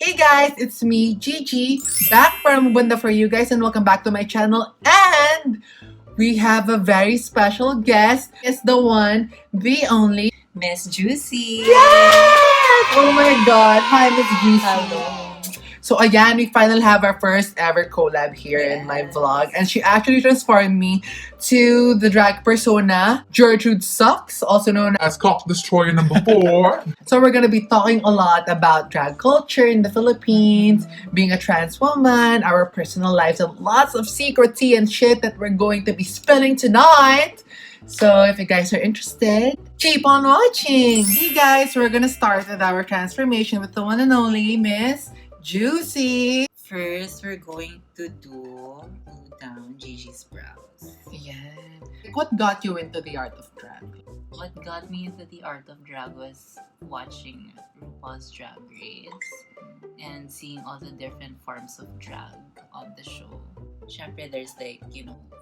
Hey guys, it's me, Gigi, back from Bunda for you guys, and welcome back to my channel. And we have a very special guest. It's the one, the only Miss Juicy. Yes! Oh my God! Hi, Miss Juicy. Hello. So again, we finally have our first ever collab here in my vlog, and she actually transformed me to the drag persona Gertrude Sucks, also known as Cock Destroyer number 4. So we're gonna be talking a lot about drag culture in the Philippines, being a trans woman, our personal lives, and lots of secret tea and shit that we're going to be spilling tonight. So if you guys are interested, keep on watching. Hey guys, we're gonna start with our transformation with the one and only Miss Juicy. First, we're going to glue down Gigi's brows. Yeah. What got you into the art of drag? What got me into the art of drag was watching RuPaul's Drag Race and seeing all the different forms of drag on the show. Syempre, there's like,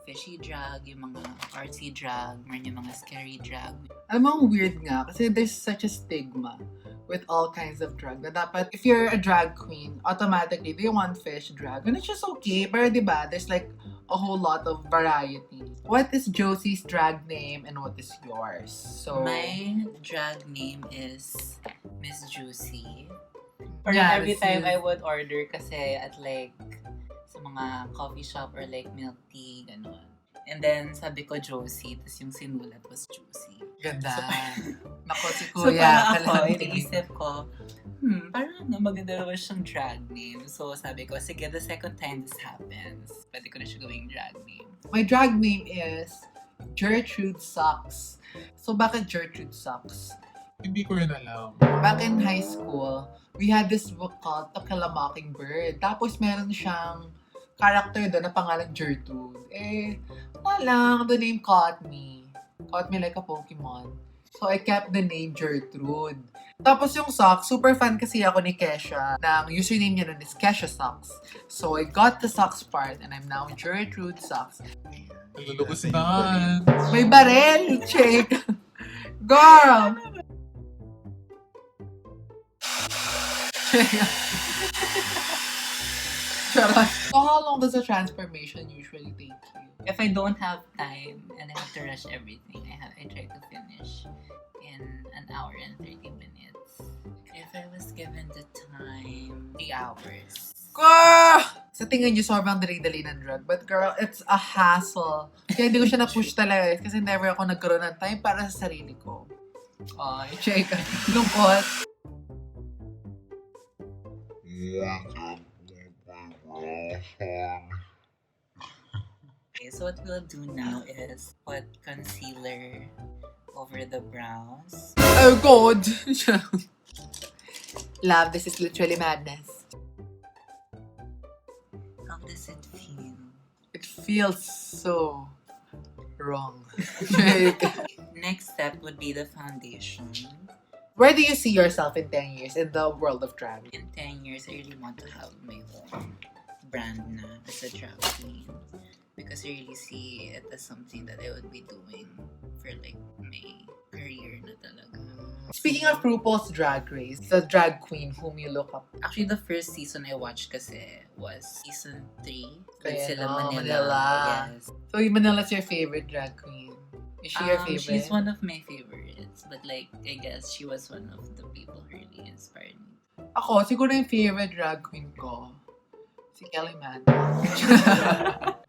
fishy drag, yung mga artsy drag, yung mga scary drag. Alam mo, ang weird nga kasi there's such a stigma with all kinds of drag na dapat if you're a drag queen, automatically they want fish drag. And it's just okay, pero diba, there's like a whole lot of variety. What is Josie's drag name and what is yours? So my drag name is Miss Juicy. Yeah, Every this time is- I would order kasi at like sa mga coffee shop or like milk tea, ganun. And then sabi ko Josie, tapos yung sinulat was Juicy. ganda. Nako si So Kuya. parang ako, kalahati. iniisip ko, parang maganda naman siyang drag name. So sabi ko, sige, the second time this happens, pwede ko na siya gawing drag name. My drag name is Gertrude Sucks. So bakit Gertrude Sucks? Hindi ko rin alam. Back in high school, we had this book called To Kill a Mockingbird. Tapos meron siyang character doon na pangalan Gertrude. Wala lang, the name caught me. Caught me like a Pokemon. So I kept the name Gertrude. Tapos yung socks, super fan kasi ako ni Kesha. Nang username niya nun is Kesha Socks. So I got the socks part and I'm now Gertrude Socks. Nalulubos na. May barel, chick! Girl! Charot. So how long does a transformation usually take you? If I don't have time and I have to rush everything, I try to finish in an hour and 30 minutes. If I was given the time, 3 hours. Girl! Sa tingin niyo, sobrang dali-dali ng drug. But girl, it's a hassle. Kaya hindi ko siya na-push talaga. Kasi never ako nagkaroon ng time para sa sarili ko. Ay, check. Lungkot. Okay, so what we'll do now is put concealer over the brows. Oh God! Love, this is literally madness. How does it feel? It feels so wrong. Check. Next step would be the foundation. Where do you see yourself in 10 years in the world of drag? In 10 years, I really want to have my own brand na as a drag queen. Because I really see it as something that I would be doing for like my career na talaga. Speaking of RuPaul's Drag Race, the drag queen whom you look up. Actually, the first season I watched kasi was season 3. With Kaya, sila oh, Manila. Manila. Yes. So Manila's your favorite drag queen? Is she your favorite? She's one of my favorites. But like, I guess she was one of the people who really inspired me. Ako, siguro yung favorite drag queen ko, si Kelly Mann.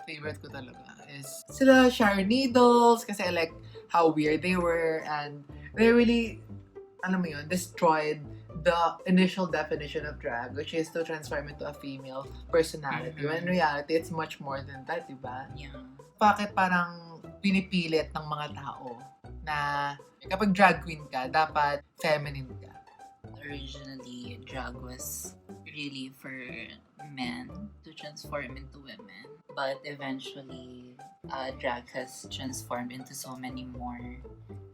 Favorite ko talaga is sila Sharon Needles kasi I like how weird they were and they really, alam mo yun, destroyed the initial definition of drag, which is to transform into a female personality. When in reality, it's much more than that, diba? Yeah. Bakit parang pinipilit ng mga tao na kapag drag queen ka, dapat feminine ka? Originally, drag was really for men to transform into women. But eventually, drag has transformed into so many more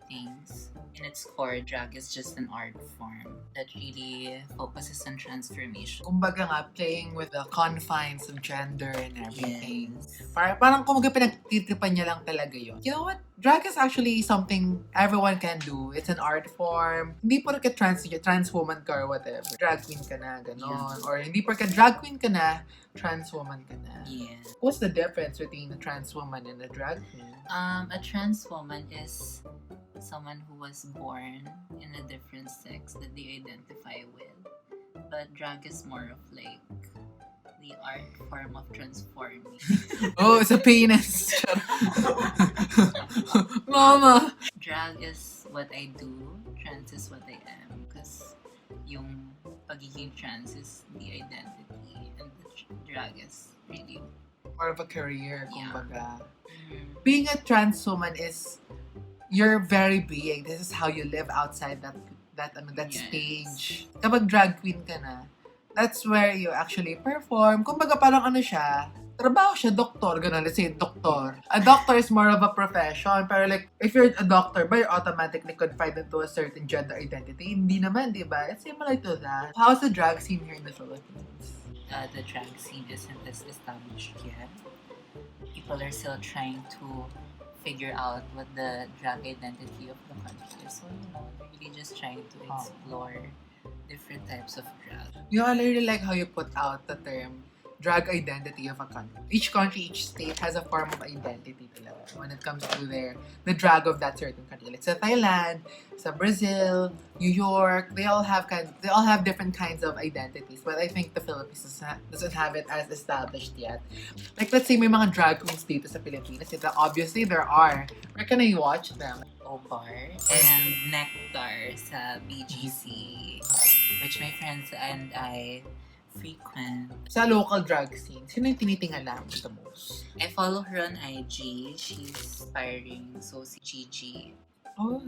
things. In its core, drag is just an art form that really focuses on transformation. Kumbaga nga, playing with the confines of gender and everything. Yes. Parang kumbaga pinagtitipan niya lang talaga yun. You know what? Drag is actually something everyone can do. It's an art form. Hindi porket trans woman ka or whatever. Drag queen ka na, ganon. Yeah. Or hindi porket drag queen ka na, trans woman ka na. Yeah. What's the difference between a trans woman and a drag queen? A trans woman is someone who was born in a different sex that they identify with. But drag is more of like the art form of transforming. Oh, it's a penis. Mama! Drag is what I do, trans is what I am. Because yung pagiging trans is the identity and the drag is really... More of a career, Yeah. kumbaga. Mm, Being a trans woman is your very being. This is how you live outside that Yes. stage. Kapag drag queen ka na, that's where you actually perform. Kumbaga parang ano siya, trabaho siya, doktor, gano'n. Let's say, doktor. A doctor is more of a profession. Pero like, if you're a doctor, ba, you're automatically confined into a certain gender identity. Hindi naman, di ba? It's similar to that. How's the drag scene here in the Philippines? the drag scene isn't as established yet. People are still trying to figure out what the drag identity of the country is. So, they're really just trying to explore different types of drag. You know, I really like how you put out the term drag identity of a country. Each country, each state has a form of identity talaga when it comes to the drag of that certain country. Like sa Thailand, sa Brazil, New York, they all have different kinds of identities. But I think the Philippines doesn't have it as established yet. Like let's say may mga drag queens dito sa Pilipinas. Obviously there are. Where can I watch them? Obar and Nectar sa BGC, which my friends and I frequent. Sa local drag scene, sino yung tinitingala mo the most? I follow her on IG. She's inspiring. So si Gigi. Oh,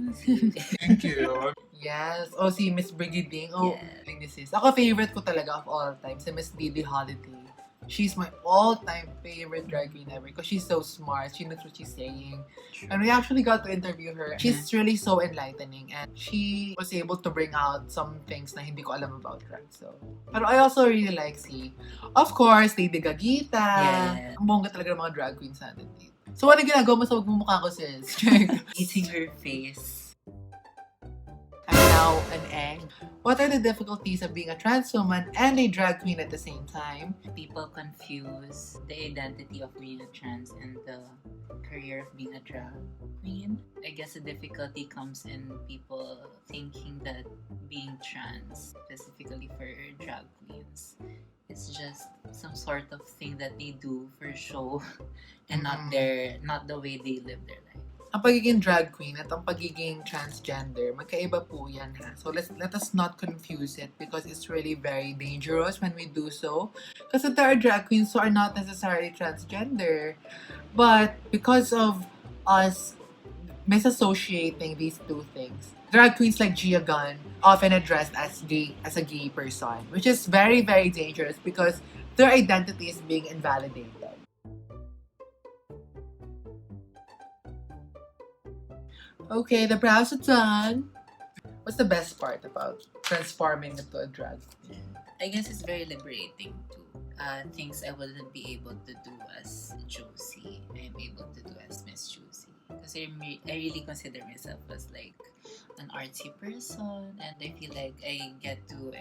Thank you. yes. Oh, si Miss Brigading. Oh, Yes. like this is. Ako favorite ko talaga of all time, si Miss Didi Holiday. She's my all-time favorite drag queen ever because she's so smart. She knows what she's saying. And we actually got to interview her. She's really so enlightening and she was able to bring out some things na hindi ko alam about drag. So, pero I also really like of course, Lady Gagita. Yeah. Ang bongga talaga ng mga drag queens natin dito. So, ano ginagawa mo sa magmumukha ko, sis? Eating her face. I'm now an egg. What are the difficulties of being a trans woman and a drag queen at the same time? People confuse the identity of being a trans and the career of being a drag queen. I guess the difficulty comes in people thinking that being trans, specifically for drag queens, is just some sort of thing that they do for show and not the way they live their life. Ang pagiging drag queen at ang pagiging transgender, magkaiba po yan ha. So let us not confuse it because it's really very dangerous when we do so. Kasi there are drag queens who are not necessarily transgender. But because of us misassociating these two things, drag queens like Gia Gunn often addressed as a gay person, which is very, very dangerous because their identity is being invalidated. Okay, the brows are done. What's the best part about transforming into a drag queen? I guess it's very liberating too. Things I wouldn't be able to do as Josie, I'm able to do as Miss Josie. Because I really consider myself as like an artsy person, and I feel like I get to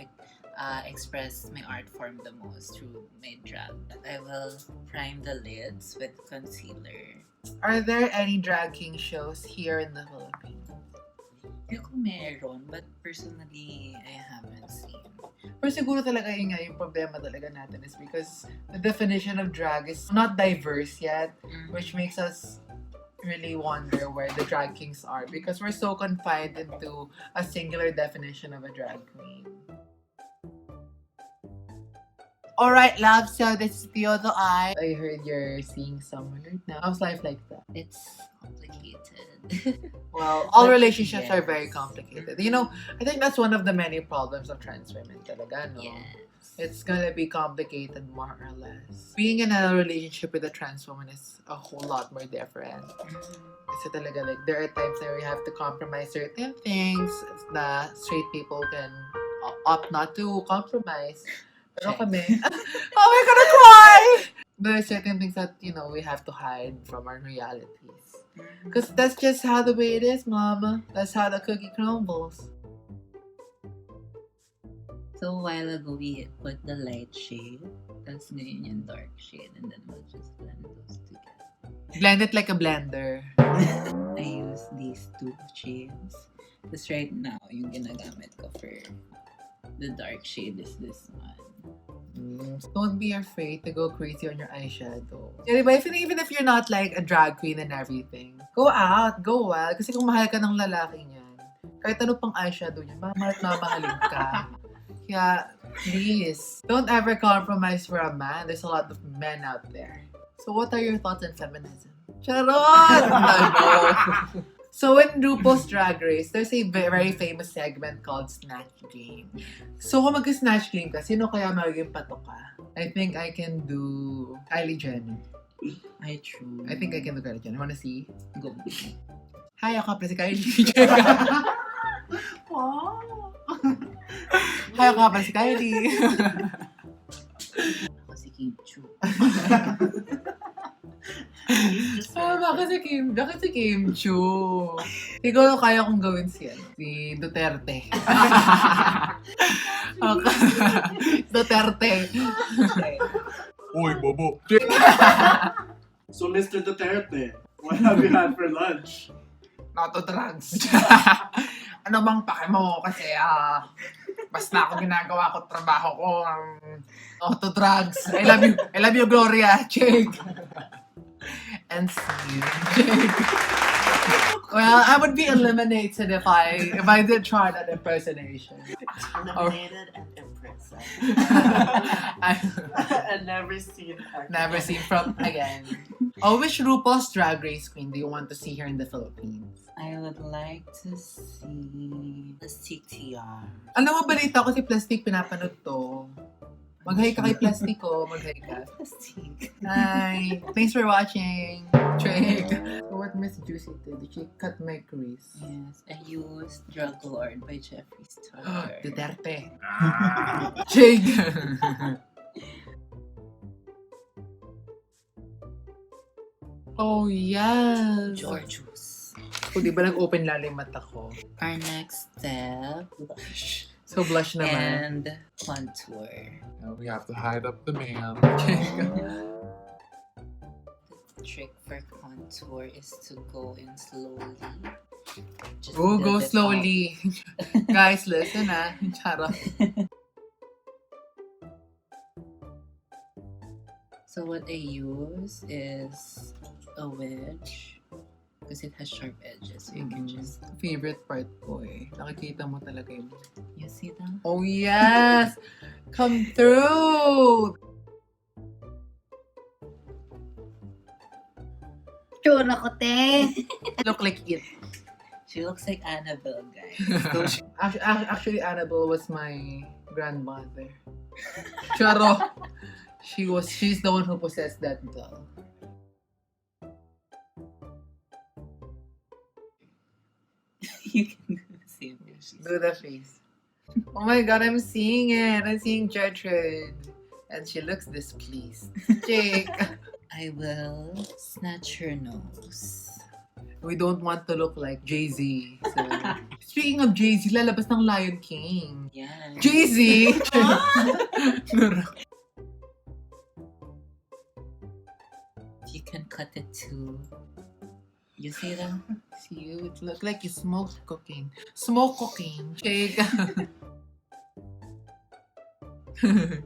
express my art form the most through my drag. I will prime the lids with concealer. Are there any drag king shows here in the Philippines? Hindi ko meron, but personally, I haven't seen. Pero siguro talaga yun nga, yung problema talaga natin is because the definition of drag is not diverse yet, which makes us really wonder where the drag kings are because we're so confined into a singular definition of a drag queen. Alright, love, so this is the other eye. I heard you're seeing someone right now. How's life like that? It's complicated. Well, all But relationships are very yes. complicated. You know, I think that's one of the many problems of trans women talaga, no? Yes. It's gonna be complicated more or less. Being in a relationship with a trans woman is a whole lot more different. Kasi talaga, like, there are times where we have to compromise certain things na straight people can opt not to compromise. Pero Check. kami, oh, we're gonna cry! There are certain things that, you know, we have to hide from our realities. Because that's just how the way it is, mama. That's how the cookie crumbles. So a while ago, we put the light shade. Tapos ngayon yung dark shade. And then we'll just blend those together. Blend it like a blender. I use these two shades. Tapos right now, yung ginagamit ko for the dark shade is this one. Don't be afraid to go crazy on your eyeshadow. Yeah, diba? Even if you're not like a drag queen and everything, go out, go wild. Kasi kung mahal ka ng lalaki niyan, kahit ano pang eyeshadow niya, mahal at mamahalin ka. Kaya, please, don't ever compromise for a man. There's a lot of men out there. So what are your thoughts on feminism? Charot! No. So in RuPaul's Drag Race, there's a very famous segment called Snatch Game. So kung mag-snatch game ka, sino kaya magiging patok ka? I think I can do Kylie Jenner. I true. I think I can do Kylie Jenner. Wanna see? Go. Hi, ako pala si Kylie Jenner. Wow. Hi, ako pala si Kylie. Ako si Kim Chu. Bakit si Kim Chu? Siguro kaya kong gawin si Duterte. Duterte. Uy, bobo. So, Mr. Duterte, what have you had for lunch? Not to drugs. Ano bang pake mo? Kasi, basta ako ginagawa ko, trabaho ko, not to drugs. I love you, Gloria. Check. And see you. Well, I would be eliminated if I did try that impersonation. Eliminated and impressive. And never seen her. Never seen from again. Oh, which RuPaul's Drag Race queen do you want to see here in the Philippines? I would like to see the CTR. Alam mo, balita ko si Plastic pinapanood to. Mag-hi ka kay Plastic ko. Mag-hi ka. Hi. Thanks for watching. Trick. So what Miss Juicy did she cut my crease? Yes, I used Drug Lord by Jeffree Star. Duterte. Jig. Oh, yes. Georgios. O, di ba nag-open lalo yung mata ko? Our next step, blush. So, blush naman. And contour. Now we have to hide up the man. The trick for contour is to go in slowly. Just Oh, build go it slowly. Guys, listen Charot. So what I use is a wedge because it has sharp edges. So you can just, Favorite part ko eh. Nakikita mo talaga yung... you see that? Oh, yes! Come through! Sure ako, te! Look like it. She looks like Annabelle, guys. Actually, Annabelle was my grandmother. Charo. She's the one who possessed that doll. You can do the same. Do the face. Oh my god, I'm seeing it. I'm seeing Gertrude. And she looks displeased. Jake. I will snatch her nose. We don't want to look like Jay-Z. So, speaking of Jay-Z, lalabas ng Lion King. Yeah. Jay-Z! You can cut it too. You see that? See you? It looks like you smoked cocaine. Smoke cocaine. Shake.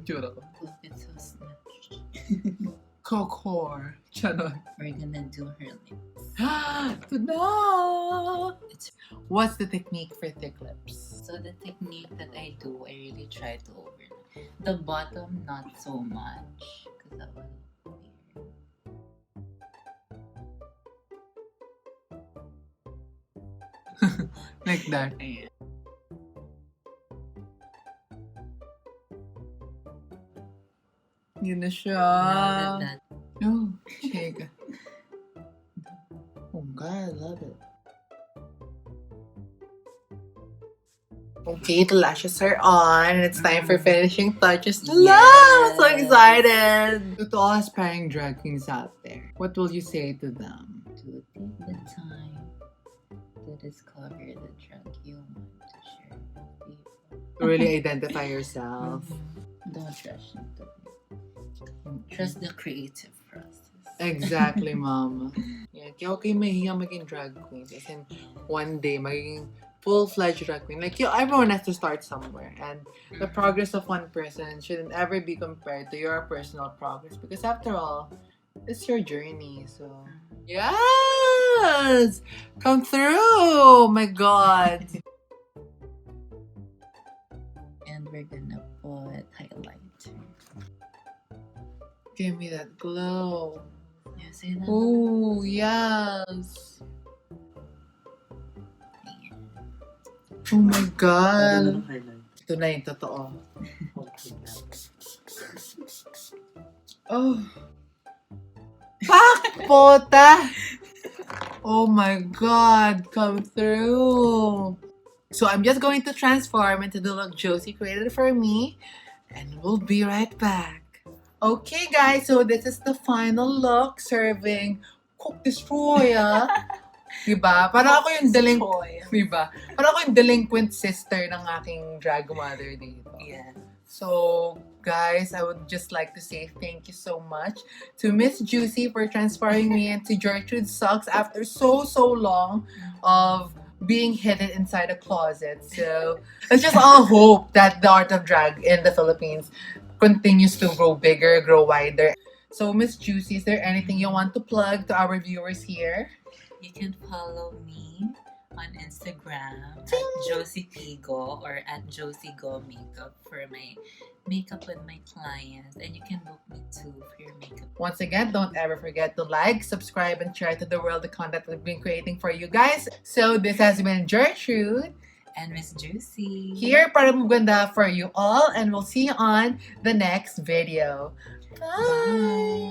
Jura ko. Look, it's so snatched. Coke whore. Charot. We're gonna do her lips. No! It's, What's the technique for thick lips? so the technique that I do, I really try to overlap. The bottom, not so much. Because that will look weird. Like that. Ayan. Yun na siya. Now that No, shake. Oh God, I love it. Okay, the lashes are on. And it's time for finishing touches. Hello! I'm so excited! To all aspiring drag queens out there, what will you say to them? to take the time to discover the drug you want to share with people. To really identify yourself. Don't rush into it. Trust the creative process. Exactly, mama. Yeah, kaya okay mahiya maging drag queen. As in, one day, maging full-fledged drag queen. Like, everyone has to start somewhere. And the progress of one person shouldn't ever be compared to your personal progress. Because after all, it's your journey. So, yes! Come through! Oh my God! And we're gonna put highlighter. Give me that glow. You see that? Oh, yes! Oh my God! highlight. Ito na yung totoo. Okay. Oh. Pak! Pota! Oh my God, come through. So I'm just going to transform into the look Josie created for me. And we'll be right back. Okay guys, so this is the final look serving Cook Destroyer. Diba? Para ako yung diba? Para ako yung delinquent sister ng aking drag mother dito. Yeah. So, guys, I would just like to say thank you so much to Miss Juicy for transferring me into Gertrude Sucks after so long of being hidden inside a closet. So, let's just all hope that the art of drag in the Philippines continues to grow bigger, grow wider. So, Miss Juicy, is there anything you want to plug to our viewers here? You can follow me on Instagram at Josie Pigo or at Josie Go Makeup for my makeup with my clients. And you can book me too for your makeup. Once again, don't ever forget to like, subscribe, and share to the world the content we've been creating for you guys. So, this has been Gertrude. And Miss Juicy. Here para maganda for you all, and we'll see you on the next video. Bye!